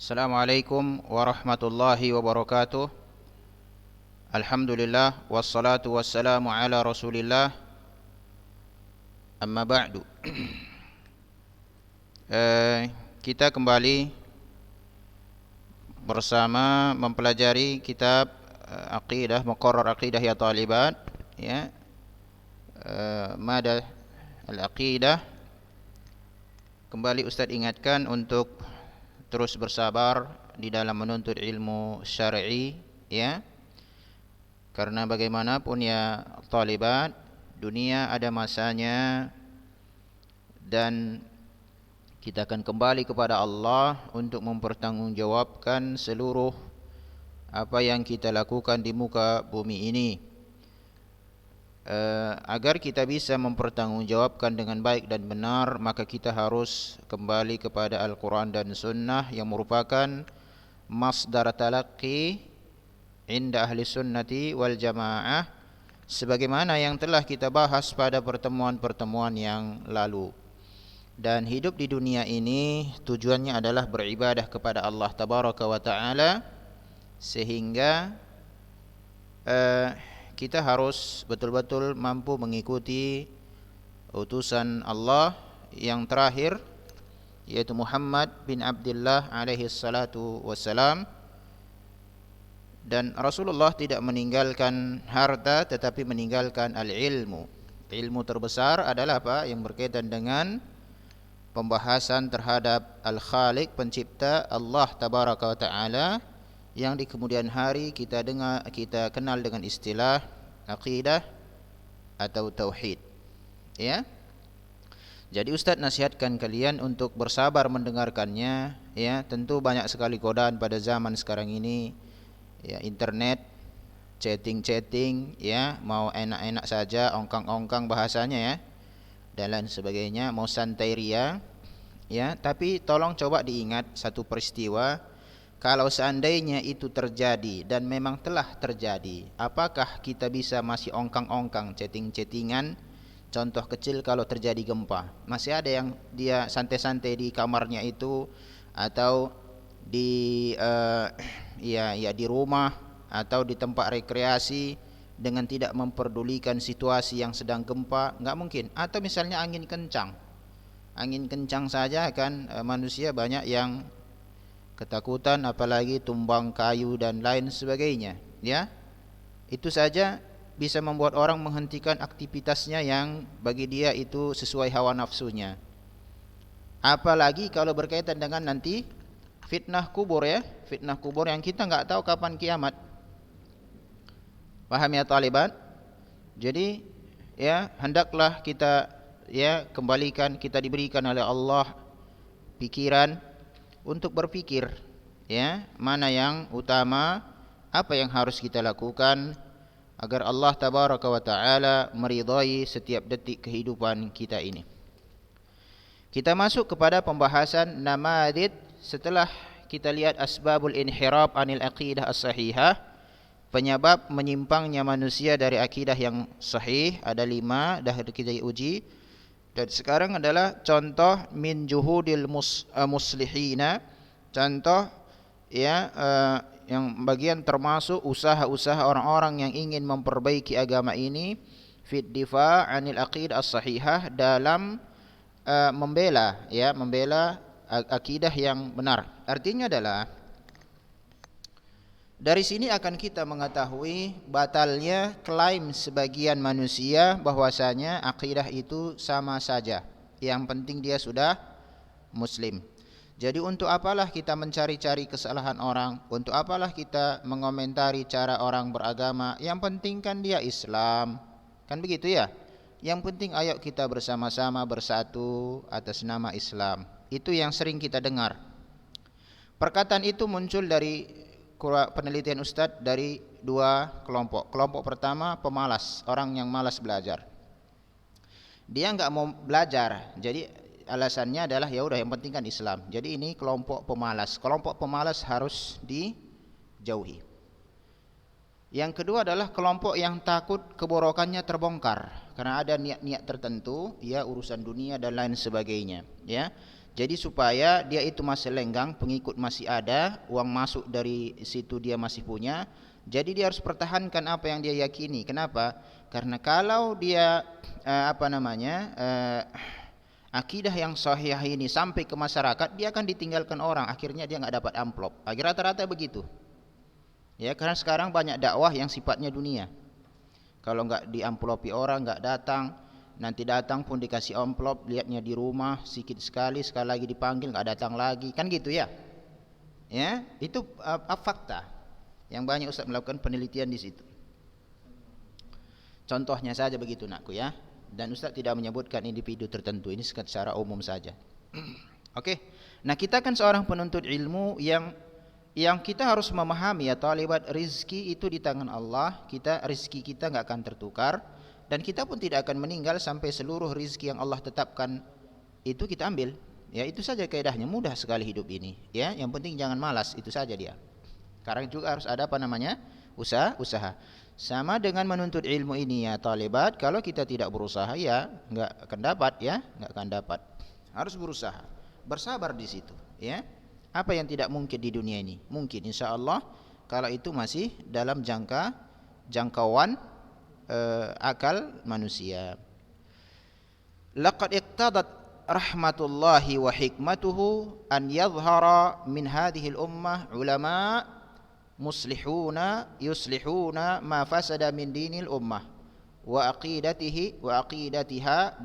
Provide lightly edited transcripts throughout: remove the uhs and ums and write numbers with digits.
Assalamualaikum warahmatullahi wabarakatuh. Alhamdulillah wassalatu wassalamu ala Rasulillah. Amma ba'du. Kita kembali bersama mempelajari kitab Aqidah, Muqarrar Aqidah ya Talibat, ya. Mada al-Aqidah. Kembali Ustaz ingatkan untuk terus bersabar di dalam menuntut ilmu syar'i, ya. Karena bagaimanapun ya talibat, dunia ada masanya dan kita akan kembali kepada Allah untuk mempertanggungjawabkan seluruh apa yang kita lakukan di muka bumi ini. Agar kita bisa mempertanggungjawabkan dengan baik dan benar, maka kita harus kembali kepada Al-Quran dan Sunnah yang merupakan masdar talaqqi inda ahli sunnati wal jamaah, sebagaimana yang telah kita bahas pada pertemuan-pertemuan yang lalu. Dan hidup di dunia ini tujuannya adalah beribadah kepada Allah tabaraka wa ta'ala, sehingga kita harus betul-betul mampu mengikuti utusan Allah yang terakhir, yaitu Muhammad bin Abdullah alaihi salatu wassalam. Dan Rasulullah tidak meninggalkan harta, tetapi meninggalkan al-ilmu. Ilmu terbesar adalah apa? Yang berkaitan dengan pembahasan terhadap Al-Khaliq, pencipta Allah tabaraka wa ta'ala, yang di kemudian hari kita kenal dengan istilah aqidah atau tauhid, ya. Jadi Ustaz nasihatkan kalian untuk bersabar mendengarkannya, ya. Tentu banyak sekali godaan pada zaman sekarang ini, ya, internet, chatting, ya, mau enak-enak saja, ongkang-ongkang bahasanya, ya, dan lain sebagainya, mau santai ria, ya. Tapi tolong coba diingat satu peristiwa. Kalau seandainya itu terjadi dan memang telah terjadi, apakah kita bisa masih ongkang-ongkang, chatting-chattingan? Contoh kecil, kalau terjadi gempa, masih ada yang dia santai-santai di kamarnya itu, atau di di rumah atau di tempat rekreasi dengan tidak memperdulikan situasi yang sedang gempa? Enggak mungkin. Atau misalnya angin kencang saja kan, manusia banyak yang ketakutan, apalagi tumbang kayu dan lain sebagainya, ya. Itu saja bisa membuat orang menghentikan aktivitasnya yang bagi dia itu sesuai hawa nafsunya. Apalagi kalau berkaitan dengan nanti fitnah kubur, ya, fitnah kubur yang kita enggak tahu kapan kiamat. Paham ya taliban? Jadi, ya, hendaklah kita, ya, kembalikan, kita diberikan oleh Allah pikiran untuk berpikir, ya, mana yang utama, apa yang harus kita lakukan agar Allah tabaraka wa taala meridai setiap detik kehidupan kita ini. Kita masuk kepada pembahasan namadid setelah kita lihat asbabul inhirab anil aqidah as-sahihah, penyebab menyimpangnya manusia dari akidah yang sahih. Ada 5 dah kita uji. Dan sekarang adalah contoh min juhudil muslihina, contoh, ya, yang bagian termasuk usaha-usaha orang-orang yang ingin memperbaiki agama ini, fit difa' anil aqidah as-sahihah, dalam membela akidah yang benar. Artinya adalah dari sini akan kita mengetahui batalnya klaim sebagian manusia bahwasanya akidah itu sama saja, yang penting dia sudah muslim. Jadi untuk apalah kita mencari-cari kesalahan orang? Untuk apalah kita mengomentari cara orang beragama? Yang penting kan dia Islam, kan begitu, ya. Yang penting ayo kita bersama-sama bersatu atas nama Islam. Itu yang sering kita dengar. Perkataan itu muncul dari penelitian Ustadz dari 2 kelompok. Kelompok pertama pemalas, orang yang malas belajar. Dia enggak mau belajar, jadi alasannya adalah ya udah yang penting kan Islam. Jadi ini kelompok pemalas. Kelompok pemalas harus dijauhi. Yang kedua adalah kelompok yang takut keborokannya terbongkar karena ada niat-niat tertentu, ya, urusan dunia dan lain sebagainya, ya. Jadi supaya dia itu masih lenggang, pengikut masih ada, uang masuk dari situ dia masih punya. Jadi dia harus pertahankan apa yang dia yakini. Kenapa? Karena kalau dia akidah yang sahih ini sampai ke masyarakat, dia akan ditinggalkan orang. Akhirnya dia nggak dapat amplop. Rata-rata begitu. Ya, karena sekarang banyak dakwah yang sifatnya dunia. Kalau nggak diamplopi orang, nggak datang. Nanti datang pun dikasih amplop, lihatnya di rumah, sikit sekali lagi dipanggil nggak datang lagi, kan gitu ya? Ya, itu fakta yang banyak Ustaz melakukan penelitian di situ. Contohnya saja begitu nakku ya. Dan Ustaz tidak menyebutkan individu tertentu, ini secara umum saja. Oke. Nah, kita kan seorang penuntut ilmu yang kita harus memahami ya talibat, rizki itu di tangan Allah. Rizki kita nggak akan tertukar. Dan kita pun tidak akan meninggal sampai seluruh rizki yang Allah tetapkan itu kita ambil. Ya, itu saja kaidahnya, mudah sekali hidup ini. Ya, yang penting jangan malas, itu saja dia. Sekarang juga harus ada usaha. Sama dengan menuntut ilmu ini ya talibat, kalau kita tidak berusaha ya nggak akan dapat. Harus berusaha, bersabar di situ. Ya, apa yang tidak mungkin di dunia ini mungkin, insya Allah, kalau itu masih dalam jangkauan akal manusia. Laqad iqtadat rahmatullahi wa hikmatuhu an yadhhara min hadhihi al-ummah ulama yuslihuna ma fasada min dinil ummah wa aqidatiha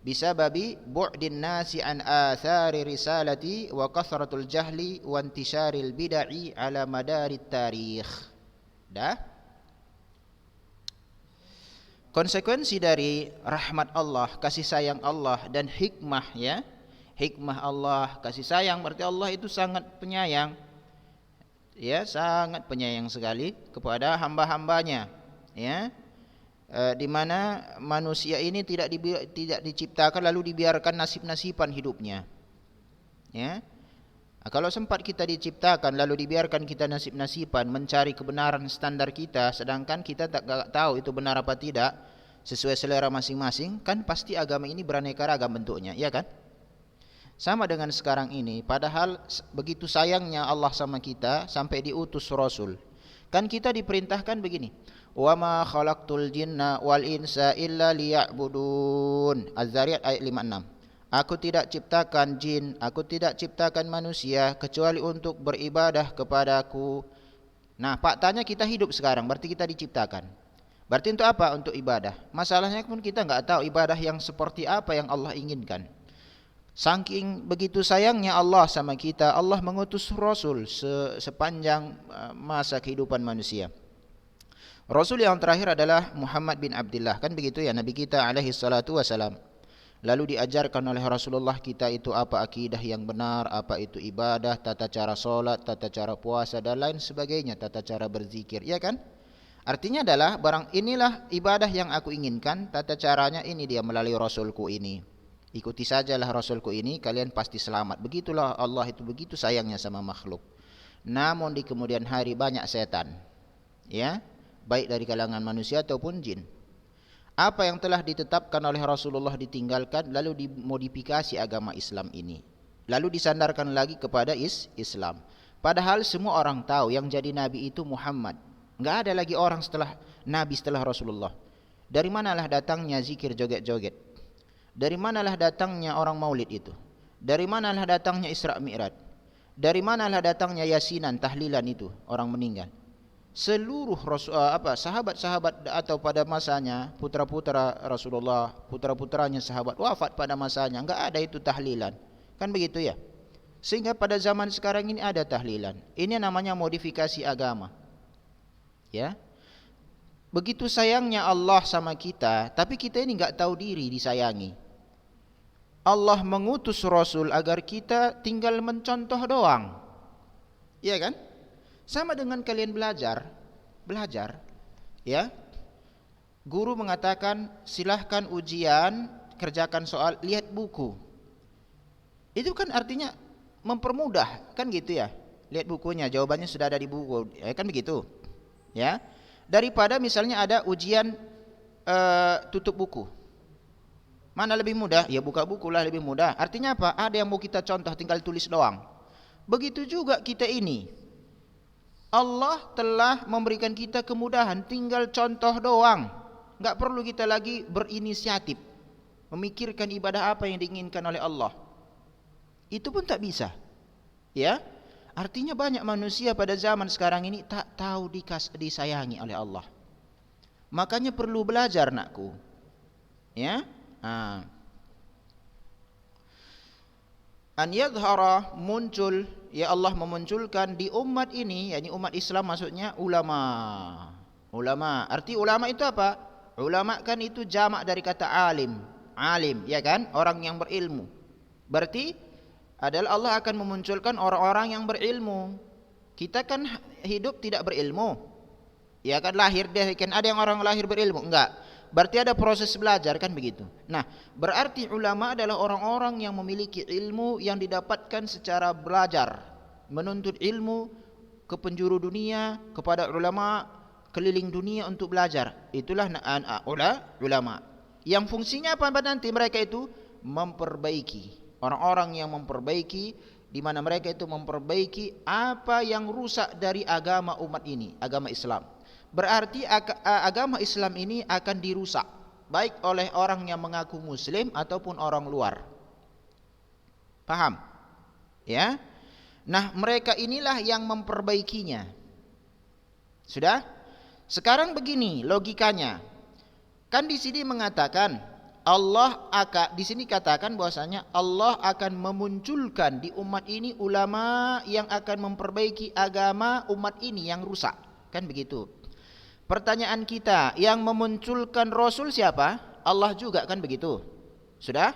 bisababi bu'din nasi an athari risalati wa kathratul jahli wa intisharil bid'i ala madarit tarikh. Konsekuensi dari rahmat Allah, kasih sayang Allah dan hikmah ya. Hikmah Allah, kasih sayang berarti Allah itu sangat penyayang. Ya, sangat penyayang sekali kepada hamba-hambanya. Ya. Di mana manusia ini tidak diciptakan lalu dibiarkan nasib-nasiban hidupnya. Ya. Nah, kalau sempat kita diciptakan lalu dibiarkan kita nasib-nasiban mencari kebenaran standar kita, sedangkan kita tak tahu itu benar apa tidak sesuai selera masing-masing, kan pasti agama ini beraneka ragam bentuknya, ya kan? Sama dengan sekarang ini, padahal begitu sayangnya Allah sama kita sampai diutus Rasul. Kan kita diperintahkan begini, wa ma khalaqtul jinna wal insa illa liya'budun. Az-Zariyat ayat 56. Aku tidak ciptakan jin, aku tidak ciptakan manusia kecuali untuk beribadah kepadaku. Nah, faktanya kita hidup sekarang, berarti kita diciptakan. Berarti untuk apa? Untuk ibadah. Masalahnya pun kita nggak tahu ibadah yang seperti apa yang Allah inginkan. Saking begitu sayangnya Allah sama kita, Allah mengutus Rasul sepanjang masa kehidupan manusia. Rasul yang terakhir adalah Muhammad bin Abdullah, kan begitu ya, Nabi kita alaihi salatu wasalam. Lalu diajarkan oleh Rasulullah kita itu apa akidah yang benar, apa itu ibadah, tata cara solat, tata cara puasa dan lain sebagainya, tata cara berzikir, ya kan? Artinya adalah barang inilah ibadah yang aku inginkan, tata caranya ini dia melalui Rasulku ini. Ikuti sajalah Rasulku ini, kalian pasti selamat. Begitulah Allah itu begitu sayangnya sama makhluk. Namun di kemudian hari banyak setan, ya, baik dari kalangan manusia ataupun jin. Apa yang telah ditetapkan oleh Rasulullah ditinggalkan, lalu dimodifikasi agama Islam ini, lalu disandarkan lagi kepada Islam. Padahal semua orang tahu yang jadi nabi itu Muhammad. Enggak ada lagi orang setelah nabi setelah Rasulullah. Dari manalah datangnya zikir joget-joget? Dari manalah datangnya orang maulid itu? Dari manalah datangnya Isra Mi'raj? Dari manalah datangnya yasinan, tahlilan itu orang meninggal? Seluruh sahabat-sahabat atau pada masanya putra-putra Rasulullah, putra-putranya sahabat wafat pada masanya, enggak ada itu tahlilan. Kan begitu ya? Sehingga pada zaman sekarang ini ada tahlilan. Ini namanya modifikasi agama. Ya. Begitu sayangnya Allah sama kita, tapi kita ini enggak tahu diri disayangi. Allah mengutus Rasul agar kita tinggal mencontoh doang. Iya kan? Sama dengan kalian belajar, ya. Guru mengatakan silahkan ujian, kerjakan soal, lihat buku. Itu kan artinya mempermudah, kan gitu ya. Lihat bukunya, jawabannya sudah ada di buku, ya kan begitu. Ya. Daripada misalnya ada ujian tutup buku. Mana lebih mudah? Ya buka buku lah lebih mudah. Artinya apa? Ada yang mau kita contoh, tinggal tulis doang. Begitu juga kita ini. Allah telah memberikan kita kemudahan, tinggal contoh doang. Enggak perlu kita lagi berinisiatif memikirkan ibadah apa yang diinginkan oleh Allah. Itu pun tak bisa. Ya. Artinya banyak manusia pada zaman sekarang ini tak tahu disayangi oleh Allah. Makanya perlu belajar, nakku. Ya. An yadhara, muncul, ya Allah memunculkan di umat ini, yakni umat Islam maksudnya ulama. Ulama. Arti ulama itu apa? Ulama kan itu jamak dari kata alim. Alim, ya kan? Orang yang berilmu. Berarti adalah Allah akan memunculkan orang-orang yang berilmu. Kita kan hidup tidak berilmu. Ya kan, lahir dia kan ada yang orang lahir berilmu? Enggak. Berarti ada proses belajar kan begitu. Nah, berarti ulama adalah orang-orang yang memiliki ilmu yang didapatkan secara belajar, menuntut ilmu ke penjuru dunia, kepada ulama keliling dunia untuk belajar. Itulah ulama. Yang fungsinya apa nanti mereka itu? Memperbaiki. Orang-orang yang memperbaiki, di mana mereka itu memperbaiki apa yang rusak dari agama umat ini, agama Islam. Berarti agama Islam ini akan dirusak, baik oleh orang yang mengaku muslim ataupun orang luar. Paham? Ya. Nah, mereka inilah yang memperbaikinya. Sudah? Sekarang begini logikanya. Kan di sini mengatakan di sini katakan bahwasanya Allah akan memunculkan di umat ini ulama yang akan memperbaiki agama umat ini yang rusak. Kan begitu. Pertanyaan kita, yang memunculkan Rasul siapa? Allah juga, kan begitu. Sudah?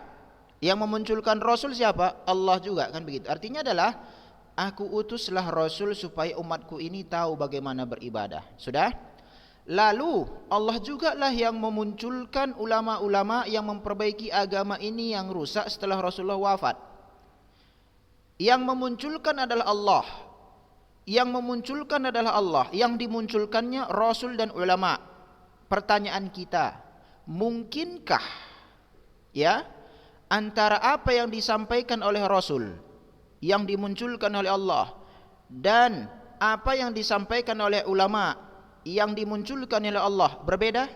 Yang memunculkan Rasul siapa? Allah juga, kan begitu. Artinya adalah aku utuslah Rasul supaya umatku ini tahu bagaimana beribadah. Sudah? Lalu Allah juga lah yang memunculkan ulama-ulama yang memperbaiki agama ini yang rusak setelah Rasulullah wafat. Yang memunculkan adalah Allah. Yang memunculkan adalah Allah. Yang dimunculkannya Rasul dan ulama. Pertanyaan kita, mungkinkah ya antara apa yang disampaikan oleh Rasul yang dimunculkan oleh Allah dan apa yang disampaikan oleh ulama yang dimunculkan oleh Allah berbeda?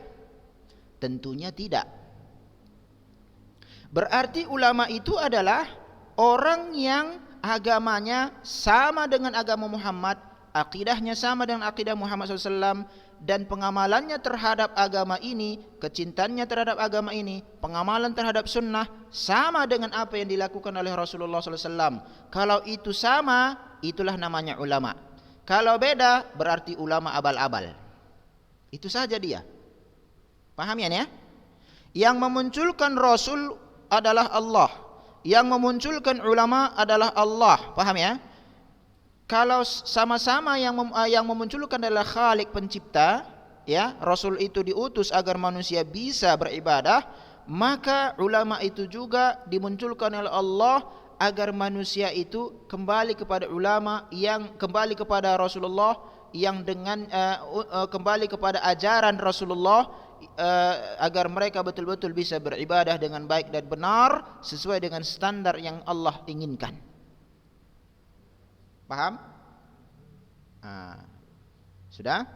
Tentunya tidak. Berarti ulama itu adalah orang yang agamanya sama dengan agama Muhammad, akidahnya sama dengan akidah Muhammad SAW, dan pengamalannya terhadap agama ini, kecintaannya terhadap agama ini, pengamalan terhadap sunnah sama dengan apa yang dilakukan oleh Rasulullah SAW. Kalau itu sama, itulah namanya ulama. Kalau beda, berarti ulama abal-abal. Itu saja dia. Paham ya? Yang memunculkan Rasul adalah Allah. Yang memunculkan ulama adalah Allah. Paham ya? Kalau sama-sama yang memunculkan adalah Khalik pencipta, ya, Rasul itu diutus agar manusia bisa beribadah, maka ulama itu juga dimunculkan oleh Allah agar manusia itu kembali kepada ulama, yang kembali kepada Rasulullah, yang dengan kembali kepada ajaran Rasulullah, agar mereka betul-betul bisa beribadah dengan baik dan benar sesuai dengan standar yang Allah inginkan. Paham? Sudah?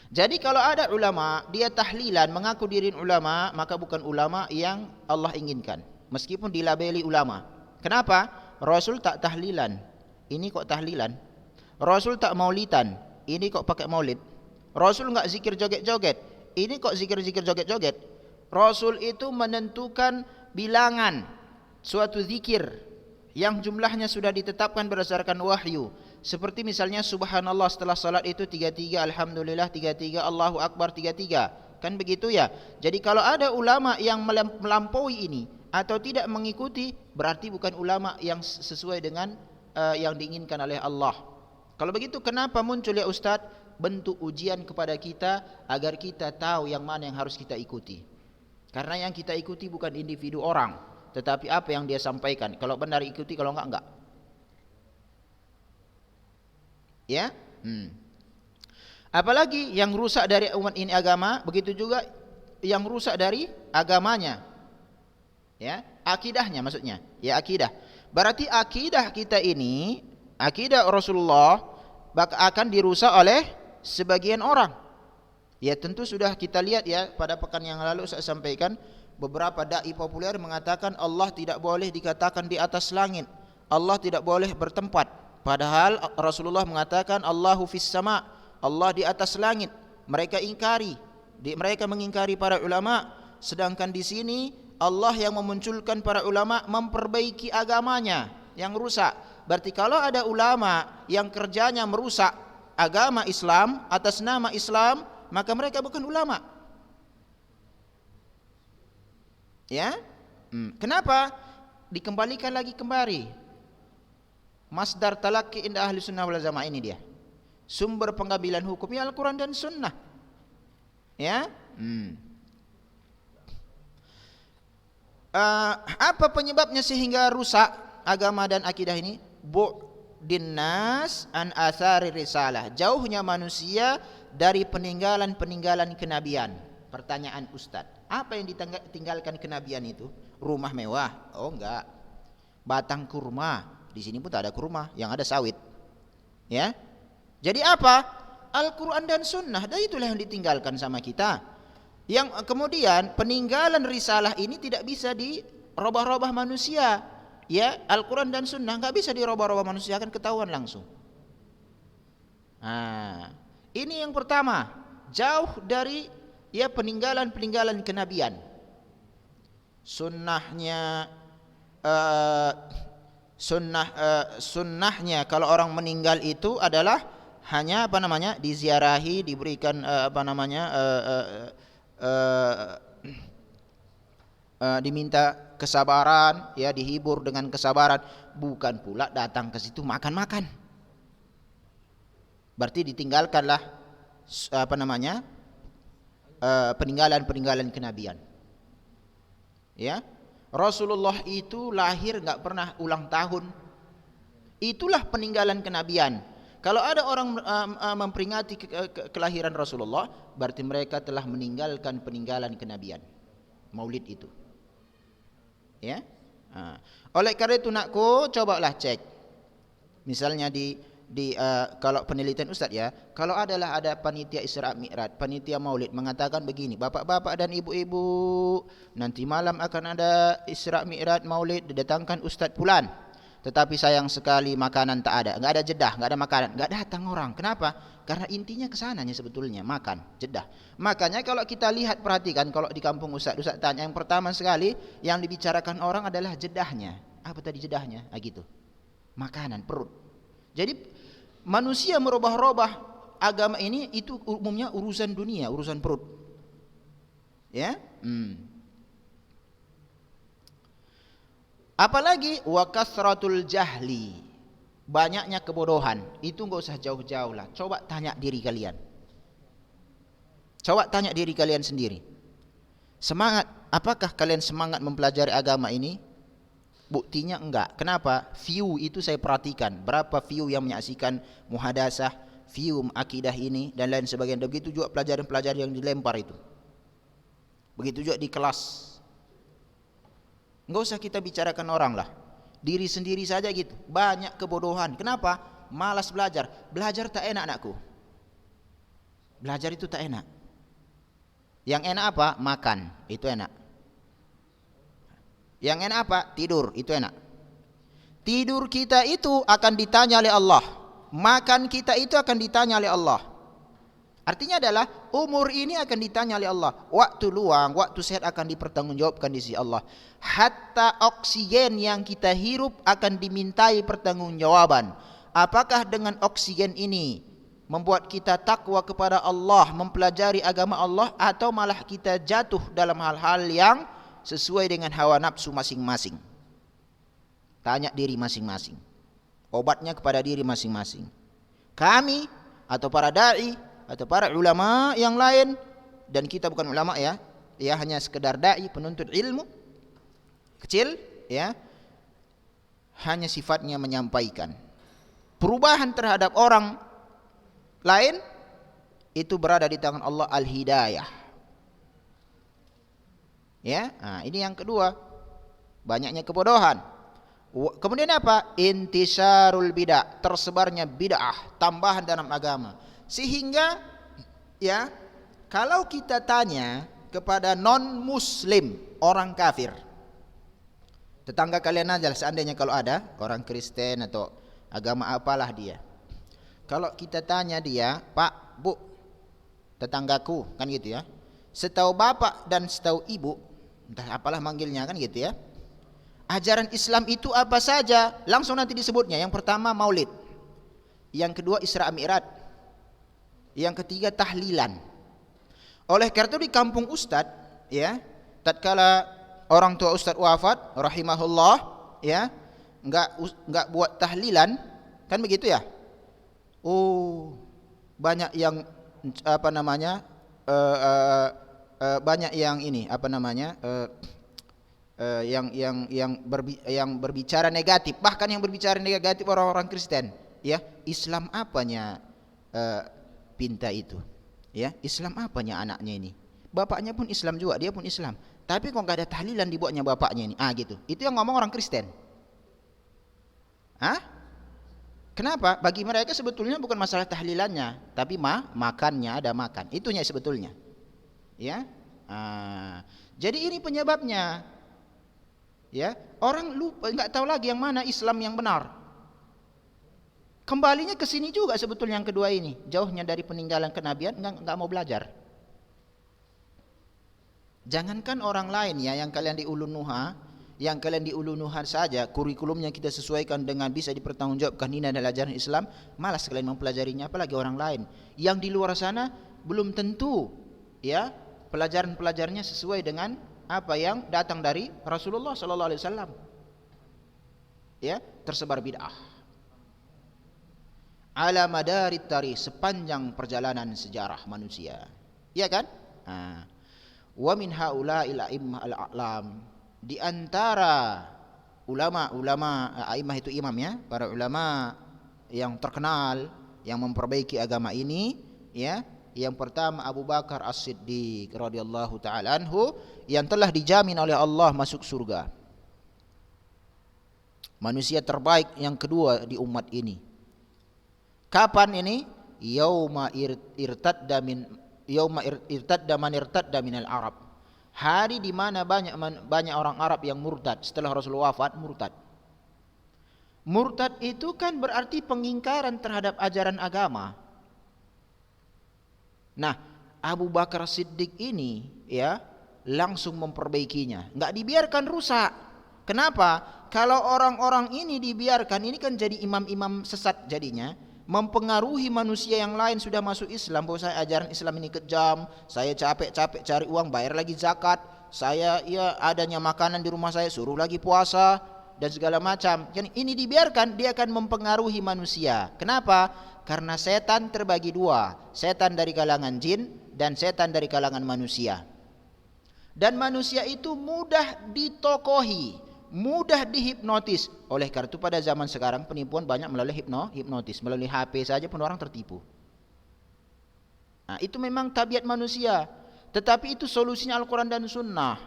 Jadi kalau ada ulama dia tahlilan mengaku diri ulama, maka bukan ulama yang Allah inginkan, meskipun dilabeli ulama. Kenapa? Rasul tak tahlilan, ini kok tahlilan. Rasul tak maulidan, ini kok pakai maulid. Rasul enggak zikir joget-joget, ini kok zikir-zikir joget-joget. Rasul itu menentukan bilangan suatu zikir yang jumlahnya sudah ditetapkan berdasarkan wahyu. Seperti misalnya subhanallah setelah salat itu 33, alhamdulillah 33, Allahu akbar 33. Kan begitu ya? Jadi kalau ada ulama yang melampaui ini atau tidak mengikuti, berarti bukan ulama yang sesuai dengan yang diinginkan oleh Allah. Kalau begitu kenapa muncul ya Ustaz? Bentuk ujian kepada kita agar kita tahu yang mana yang harus kita ikuti. Karena yang kita ikuti bukan individu orang, tetapi apa yang dia sampaikan. Kalau benar ikuti, kalau enggak. Ya? Apalagi yang rusak dari umat ini agama, begitu juga yang rusak dari agamanya. Ya, akidahnya maksudnya. Ya, akidah. Berarti akidah kita ini, akidah Rasulullah akan dirusak oleh sebagian orang. Ya, tentu sudah kita lihat ya, pada pekan yang lalu saya sampaikan beberapa dai populer mengatakan Allah tidak boleh dikatakan di atas langit. Allah tidak boleh bertempat. Padahal Rasulullah mengatakan Allahu fis sama, Allah di atas langit. Mereka ingkari, mereka mengingkari para ulama, sedangkan di sini Allah yang memunculkan para ulama memperbaiki agamanya yang rusak. Berarti kalau ada ulama yang kerjanya merusak agama Islam atas nama Islam, maka mereka bukan ulama. Ya? Kenapa? Dikembalikan lagi kembali. Masdar talaqi inda ahli sunnah wal jamaah ini dia. Sumber pengambilan hukumnya Al-Quran dan Sunnah. Ya? Apa penyebabnya sehingga rusak agama dan akidah ini? Bu'din nas an athari risalah. Jauhnya manusia dari peninggalan-peninggalan kenabian. Pertanyaan Ustaz, apa yang ditinggalkan kenabian itu? Rumah mewah? Oh enggak. Batang kurma. Di sini pun tak ada kurma, yang ada sawit. Ya. Jadi apa? Al-Quran dan Sunnah. Dan itulah yang ditinggalkan sama kita. Yang kemudian peninggalan risalah ini tidak bisa dirubah-rubah manusia. Ya, Al-Quran dan Sunnah nggak bisa dirubah-rubah manusia, akan ketahuan langsung. Nah, ini yang pertama, jauh dari ya peninggalan-peninggalan kenabian. Sunnahnya kalau orang meninggal itu adalah hanya diziarahi, diberikan diminta kesabaran, ya, dihibur dengan kesabaran, bukan pula datang ke situ makan-makan. Berarti ditinggalkanlah peninggalan-peninggalan kenabian. Ya, Rasulullah itu lahir nggak pernah ulang tahun. Itulah peninggalan kenabian. Kalau ada orang memperingati kelahiran Rasulullah, berarti mereka telah meninggalkan peninggalan kenabian. Maulid itu. Ya. Oleh karena itu nakku, cobalah cek. Misalnya kalau penelitian Ustaz ya, kalau ada panitia Isra Mi'raj, panitia Maulid mengatakan begini, bapak-bapak dan ibu-ibu, nanti malam akan ada Isra Mi'raj Maulid, didatangkan Ustaz Fulan. Tetapi sayang sekali makanan tak ada, enggak ada jedah, enggak ada makanan, enggak datang orang. Kenapa? Karena intinya kesananya sebetulnya makan, jedah. Makanya kalau kita lihat, perhatikan, kalau di kampung Ustaz tanya, yang pertama sekali yang dibicarakan orang adalah jedahnya. Apa tadi jedahnya? Gitu. Makanan, perut. Jadi manusia merubah-rubah agama ini itu umumnya urusan dunia, urusan perut. Ya? Apalagi wa kasratul jahli, banyaknya kebodohan. Itu enggak usah jauh-jauh lah. Coba tanya diri kalian. Coba tanya diri kalian sendiri. Apakah kalian semangat mempelajari agama ini? Buktinya enggak. Kenapa? View itu saya perhatikan. Berapa view yang menyaksikan muhadasah, view akidah ini dan lain sebagainya. Begitu juga pelajaran-pelajaran yang dilempar itu. Begitu juga di kelas. Enggak usah kita bicarakan orang lah. Diri sendiri saja gitu. Banyak kebodohan. Kenapa? Malas belajar. Belajar tak enak, anakku. Belajar itu tak enak. Yang enak apa? Makan. Itu enak. Yang enak apa? Tidur. Itu enak. Tidur kita itu akan ditanya oleh Allah. Makan kita itu akan ditanya oleh Allah. Artinya adalah umur ini akan ditanya oleh Allah. Waktu luang, waktu sehat akan dipertanggungjawabkan di sisi Allah. Hatta oksigen yang kita hirup akan dimintai pertanggungjawaban. Apakah dengan oksigen ini membuat kita takwa kepada Allah, mempelajari agama Allah, atau malah kita jatuh dalam hal-hal yang sesuai dengan hawa nafsu masing-masing? Tanya diri masing-masing. Obatnya kepada diri masing-masing. Kami atau para dai atau para ulama yang lain, dan kita bukan ulama ya, hanya sekedar dai, penuntut ilmu kecil ya, hanya sifatnya menyampaikan. Perubahan terhadap orang lain itu berada di tangan Allah, al-hidayah. Ya, ini yang kedua. banyaknya kebodohan. Kemudian apa? Intisarul bid'ah, tersebarnya bid'ah, tambahan dalam agama. Sehingga ya, kalau kita tanya kepada non muslim, orang kafir, tetangga kalian aja seandainya kalau ada orang Kristen atau agama apalah dia. Kalau kita tanya dia, "Pak, Bu, tetanggaku," kan gitu ya. Setahu bapak dan setahu ibu, entah apalah manggilnya kan gitu ya. Ajaran Islam itu apa saja? Langsung nanti disebutnya. Yang pertama Maulid. Yang kedua Isra Mi'raj. Yang ketiga tahlilan. Oleh karena itu di kampung Ustadz ya, tatkala orang tua Ustadz wafat rahimahullah ya, enggak buat tahlilan, kan begitu ya? Oh, banyak yang apa namanya? Banyak yang ini apa namanya? Yang berbicara negatif, bahkan yang berbicara negatif orang-orang Kristen, ya. Islam apanya pinta itu? Ya, Islam apanya anaknya ini? Bapaknya pun Islam juga, dia pun Islam. Tapi kok enggak ada tahlilan dibuatnya bapaknya ini? Gitu. Itu yang ngomong orang Kristen. Kenapa? Bagi mereka sebetulnya bukan masalah tahlilannya, tapi makannya, ada makan. Itunya sebetulnya. Ya. Jadi ini penyebabnya. Ya, orang lupa, enggak tahu lagi yang mana Islam yang benar. Kembalinya ke sini juga sebetulnya yang kedua ini, jauhnya dari peninggalan kenabian, enggak mau belajar. Jangankan orang lain ya, yang kalian di Ulun Nuha saja, kurikulumnya kita sesuaikan dengan bisa dipertanggungjawabkan ini adalah ajaran Islam, malas kalian mempelajarinya, apalagi orang lain. Yang di luar sana belum tentu ya pelajaran-pelajarannya sesuai dengan apa yang datang dari Rasulullah sallallahu alaihi wasallam. Ya, tersebar bid'ah. Ala madarit tarikh, sepanjang perjalanan sejarah manusia. Iya kan? Wa min haula'il a'immah al-a'lam, di antara ulama-ulama, a'immah itu imam ya, para ulama yang terkenal yang memperbaiki agama ini ya. Yang pertama Abu Bakar As-Siddiq radhiyallahu taala anhu, yang telah dijamin oleh Allah masuk surga. Manusia terbaik yang kedua di umat ini. Kapan ini? Yauma irtadda man irtadda minal Arab. Hari di mana banyak orang Arab yang murtad setelah Rasulullah wafat, murtad. Murtad itu kan berarti pengingkaran terhadap ajaran agama. Nah, Abu Bakar Siddiq ini ya langsung memperbaikinya, enggak dibiarkan rusak. Kenapa? Kalau orang-orang ini dibiarkan, ini kan jadi imam-imam sesat jadinya, mempengaruhi manusia yang lain sudah masuk Islam, bahwa saya ajaran Islam ini kejam, saya capek-capek cari uang bayar lagi zakat, saya ya adanya makanan di rumah saya suruh lagi puasa dan segala macam. Ini dibiarkan, dia akan mempengaruhi manusia. Kenapa? Karena setan terbagi dua, setan dari kalangan jin dan setan dari kalangan manusia. Dan manusia itu mudah ditokohi, mudah dihipnotis. Oleh karena itu pada zaman sekarang penipuan banyak melalui hipnotis, melalui HP saja pun orang tertipu. Nah, itu memang tabiat manusia, tetapi itu solusinya Al-Quran dan Sunnah.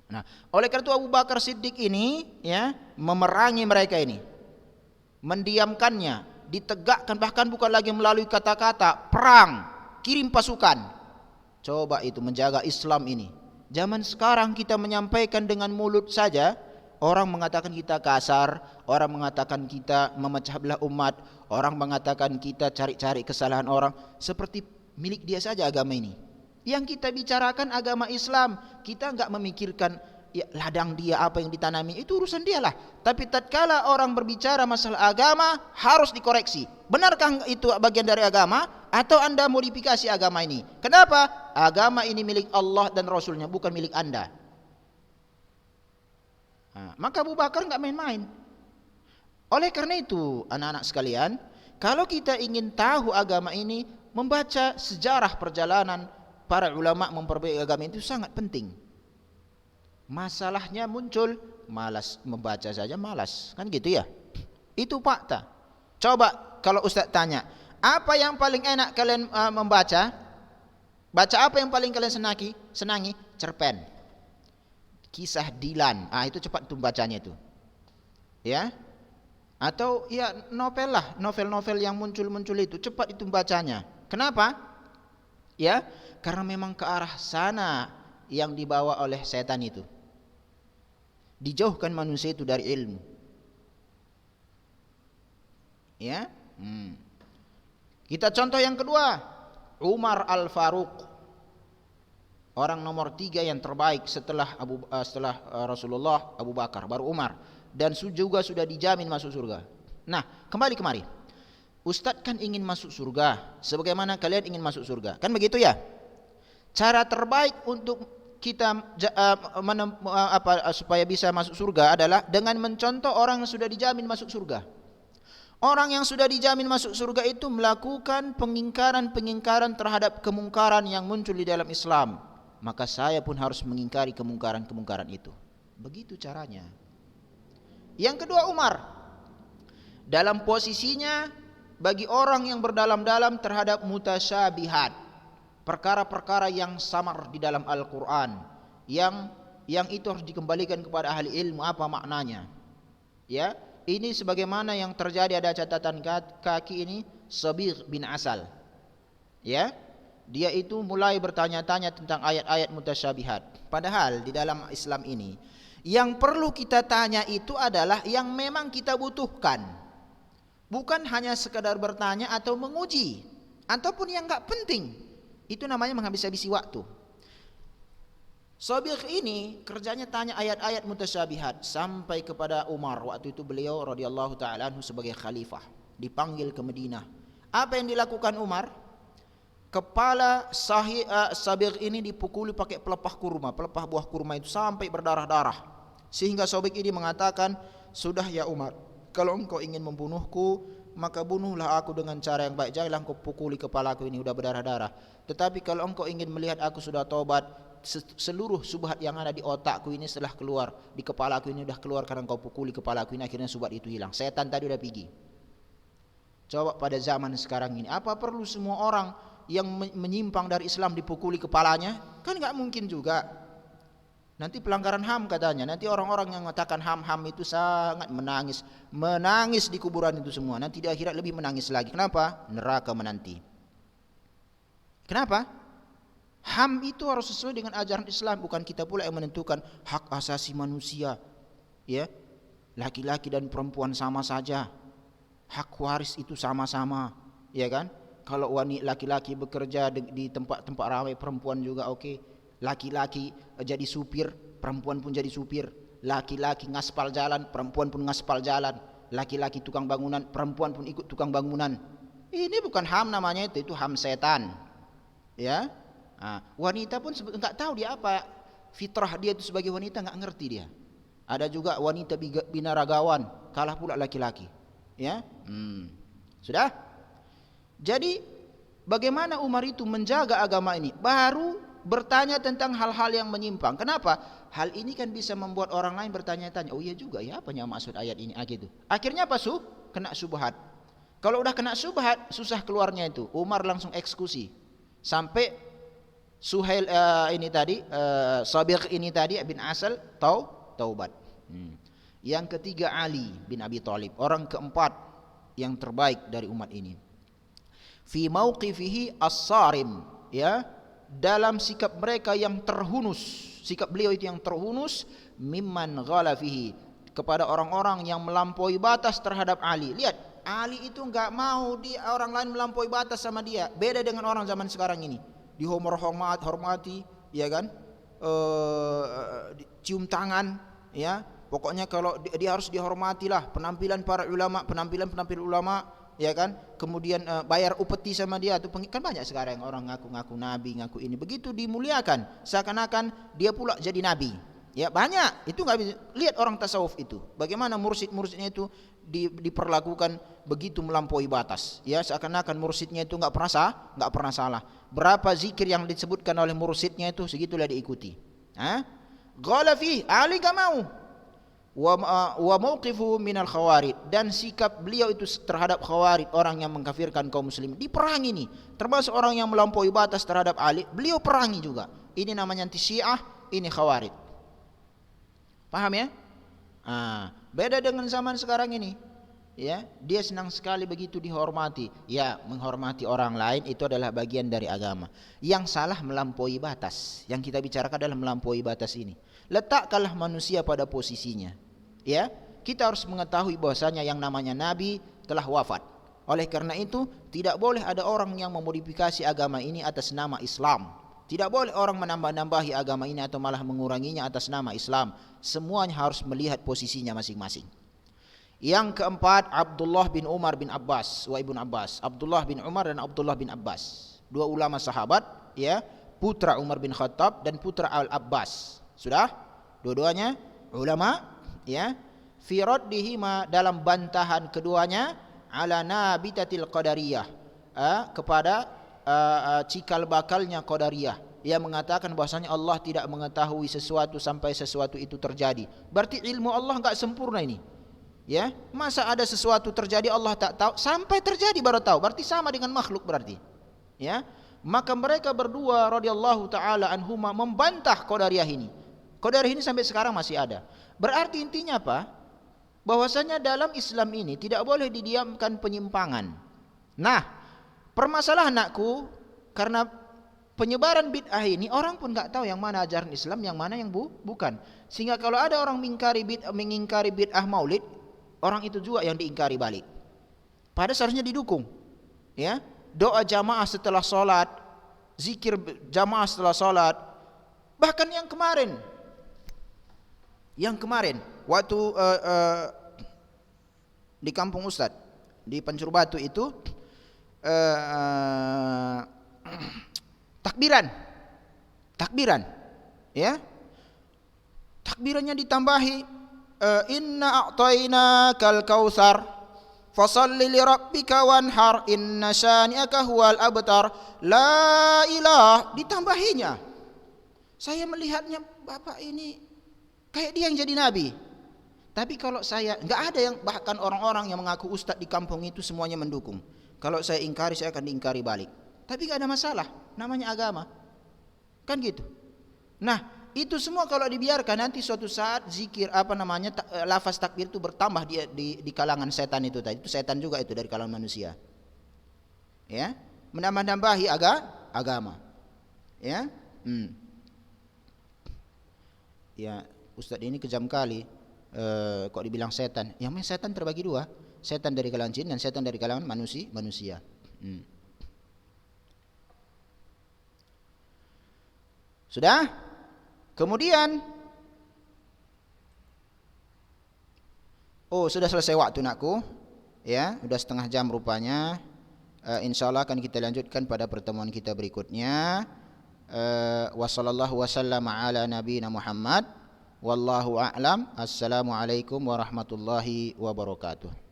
Nah, oleh karena itu Abu Bakar Siddiq ini ya memerangi mereka ini, mendiamkannya, ditegakkan, bahkan bukan lagi melalui kata-kata, perang, kirim pasukan. Coba itu menjaga Islam ini. Zaman sekarang kita menyampaikan dengan mulut saja, orang mengatakan kita kasar, orang mengatakan kita memecah belah umat, orang mengatakan kita cari-cari kesalahan orang, seperti milik dia saja agama ini. Yang kita bicarakan agama Islam, kita enggak memikirkan ya, ladang dia apa yang ditanami, itu urusan dia lah. Tapi tatkala orang berbicara masalah agama, harus dikoreksi. Benarkah itu bagian dari agama atau Anda modifikasi agama ini? Kenapa? Agama ini milik Allah dan Rasulnya, bukan milik Anda. Maka Abu Bakar enggak main-main. Oleh karena itu, anak-anak sekalian, kalau kita ingin tahu agama ini, membaca sejarah perjalanan para ulama memperbaiki agama itu sangat penting. Masalahnya muncul, malas membaca saja malas, kan gitu ya. Itu fakta. Coba kalau Ustaz tanya, apa yang paling enak kalian membaca? Baca apa yang paling kalian senangi? Cerpen. kisah Dilan. Itu cepat tuh bacanya itu. Ya. Atau ya novel lah, novel-novel yang muncul-muncul itu cepat itu bacanya. Kenapa? Ya, karena memang ke arah sana yang dibawa oleh setan itu. Dijauhkan manusia itu dari ilmu. Ya. Kita contoh yang kedua, Umar Al-Faruq. Orang nomor 3 yang terbaik setelah Rasulullah, Abu Bakar, baru Umar, dan juga sudah dijamin masuk surga. Nah, kembali kemari. Ustadz kan ingin masuk surga, sebagaimana kalian ingin masuk surga, kan begitu ya? Cara terbaik untuk kita supaya bisa masuk surga adalah dengan mencontoh orang yang sudah dijamin masuk surga. Orang yang sudah dijamin masuk surga itu melakukan pengingkaran terhadap kemungkaran yang muncul di dalam Islam. Maka saya pun harus mengingkari kemungkaran itu. Begitu caranya. Yang kedua, Umar dalam posisinya bagi orang yang berdalam-dalam terhadap mutasyabihat, perkara-perkara yang samar di dalam Al-Quran, yang itu harus dikembalikan kepada ahli ilmu apa maknanya. Ya, ini sebagaimana yang terjadi, ada catatan kaki ini, Sabigh bin Asal. Ya, dia itu mulai bertanya-tanya tentang ayat-ayat mutasyabihat. Padahal di dalam Islam ini yang perlu kita tanya itu adalah yang memang kita butuhkan. Bukan hanya sekadar bertanya atau menguji, ataupun yang enggak penting. Itu namanya menghabis-habisi waktu. Sabigh ini kerjanya tanya ayat-ayat mutasyabihat sampai kepada Umar. Waktu itu beliau radhiyallahu taala anhu sebagai khalifah dipanggil ke Madinah. Apa yang dilakukan Umar? Kepala Sabigh ini dipukuli pakai pelepah kurma, pelepah buah kurma itu sampai berdarah-darah. Sehingga Sabigh ini mengatakan, "Sudah ya Umar, kalau engkau ingin membunuhku, maka bunuhlah aku dengan cara yang baik. Janganlah engkau pukuli kepalaku ini, sudah berdarah-darah. Tetapi kalau engkau ingin melihat aku sudah taubat, seluruh subhat yang ada di otakku ini setelah keluar, di kepalaku ini sudah keluar karena engkau pukuli kepalaku ini, akhirnya subhat itu hilang. Setan tadi sudah pergi." Coba pada zaman sekarang ini, apa perlu semua orang yang menyimpang dari Islam dipukuli kepalanya? Kan enggak mungkin juga. Nanti pelanggaran HAM katanya. Nanti orang-orang yang mengatakan HAM itu sangat menangis di kuburan itu semua. Nanti di akhirat lebih menangis lagi. Kenapa? Neraka menanti. Kenapa? HAM itu harus sesuai dengan ajaran Islam, bukan kita pula yang menentukan hak asasi manusia. Ya, laki-laki dan perempuan sama saja. Hak waris itu sama-sama, ya kan? Kalau laki-laki bekerja di tempat-tempat ramai, perempuan juga oke. Laki-laki jadi supir, perempuan pun jadi supir. Laki-laki ngaspal jalan, perempuan pun ngaspal jalan. Laki-laki tukang bangunan, perempuan pun ikut tukang bangunan. Ini bukan HAM namanya, itu HAM setan. Ya, wanita pun enggak tahu dia apa. Fitrah dia itu sebagai wanita enggak ngerti dia. Ada juga wanita binaragawan, kalah pula laki-laki. Ya, sudah. Jadi bagaimana Umar itu menjaga agama ini? Baru bertanya tentang hal-hal yang menyimpang. Kenapa? Hal ini kan bisa membuat orang lain bertanya-tanya. Oh iya juga ya, apa yang maksud ayat ini? Gitu. Akhirnya apa? Kena subhat. Kalau udah kena subhat, susah keluarnya itu. Umar langsung eksekusi. Sampai Suhail ini tadi, Sabigh ini tadi bin Asal taubat. Yang ketiga Ali bin Abi Thalib, orang keempat yang terbaik dari umat ini. Fi mauqifihi as-sarim, ya, dalam sikap mereka yang terhunus, sikap beliau itu yang terhunus, mimman ghala fihi, kepada orang-orang yang melampaui batas terhadap Ali. Lihat, Ali itu enggak mau orang lain melampaui batas sama dia. Beda dengan orang zaman sekarang ini. Dihormati, ya kan? Cium tangan, ya. Pokoknya kalau dia harus dihormatilah. Penampilan para ulama, penampilan ulama, ya kan? Kemudian bayar upeti sama dia tuh, kan banyak sekarang orang ngaku-ngaku nabi, ngaku ini, begitu dimuliakan seakan-akan dia pula jadi nabi. Ya banyak, itu nggak bisa. Lihat orang tasawuf itu, bagaimana mursid-mursidnya itu diperlakukan begitu melampaui batas. Ya seakan-akan mursidnya itu nggak pernah salah. Berapa zikir yang disebutkan oleh mursidnya itu segitulah diikuti. Ghala fi, Ali nggak mau. Wa mauqifu minal khawarij, dan sikap beliau itu terhadap khawarij, orang yang mengkafirkan kaum muslimin, diperangi nih. Termasuk orang yang melampaui batas terhadap Ali, beliau perangi juga. Ini namanya anti Syiah, ini khawarij. Paham ya? Beda dengan zaman sekarang ini. Ya, dia senang sekali begitu dihormati. Ya, menghormati orang lain itu adalah bagian dari agama. Yang salah melampaui batas. Yang kita bicarakan adalah melampaui batas ini. Letakkanlah manusia pada posisinya. Ya, kita harus mengetahui bahwasanya yang namanya nabi telah wafat. Oleh karena itu, tidak boleh ada orang yang memodifikasi agama ini atas nama Islam. Tidak boleh orang menambah-nambahi agama ini atau malah menguranginya atas nama Islam. Semuanya harus melihat posisinya masing-masing. Yang keempat, Abdullah bin Umar bin Abbas wa Ibn Abbas. Abdullah bin Umar dan Abdullah bin Abbas, dua ulama sahabat, ya, putra Umar bin Khattab dan putra Al-Abbas. Sudah? Dua-duanya ulama, ya. Fi raddihima, dalam bantahan keduanya, ala nabitatil qadariyah, kepada cikal bakalnya qadariyah, yang mengatakan bahwasanya Allah tidak mengetahui sesuatu sampai sesuatu itu terjadi. Berarti ilmu Allah enggak sempurna ini. Ya, masa ada sesuatu terjadi Allah tak tahu, sampai terjadi baru tahu, berarti sama dengan makhluk berarti. Ya, maka mereka berdua radhiyallahu taala anhuma membantah qadariyah ini. Qadariyah ini sampai sekarang masih ada. Berarti intinya apa? Bahwasanya dalam Islam ini tidak boleh didiamkan penyimpangan. Nah, permasalahan anakku, karena penyebaran bid'ah ini orang pun enggak tahu yang mana ajaran Islam, yang mana yang bukan. Sehingga kalau ada orang mengingkari bid'ah maulid, orang itu juga yang diingkari balik. Padahal seharusnya didukung. Ya, doa jamaah setelah sholat, zikir jamaah setelah sholat. Bahkan yang kemarin waktu di kampung Ustadz di Pancur Batu itu takbiran, ya, takbirannya ditambahi inna a'tainakal kautsar fasalli li rabbika wanhar inna syani'aka huwal abtar. La ilah, ditambahinya. Saya melihatnya bapak ini kayak dia yang jadi nabi. Tapi kalau saya, enggak ada yang, bahkan orang-orang yang mengaku ustadz di kampung itu semuanya mendukung. Kalau saya ingkari, saya akan diingkari balik. Tapi enggak ada masalah, namanya agama. Kan gitu. Nah, itu semua kalau dibiarkan nanti suatu saat zikir lafaz takbir itu bertambah di kalangan setan itu tadi. Itu setan juga itu dari kalangan manusia. Ya, menambah-nambahi agama. Ya. Ya, Ustadz ini kejam kali. Kok dibilang setan? Yang memang setan terbagi dua. Setan dari kalangan jin dan setan dari kalangan manusia. Sudah? Kemudian, sudah selesai waktu nakku, ya, sudah setengah jam rupanya. Insyaallah akan kita lanjutkan pada pertemuan kita berikutnya. Wassallallahu wasallam ala nabiyina Muhammad. Wallahu a'lam. Assalamualaikum warahmatullahi wabarakatuh.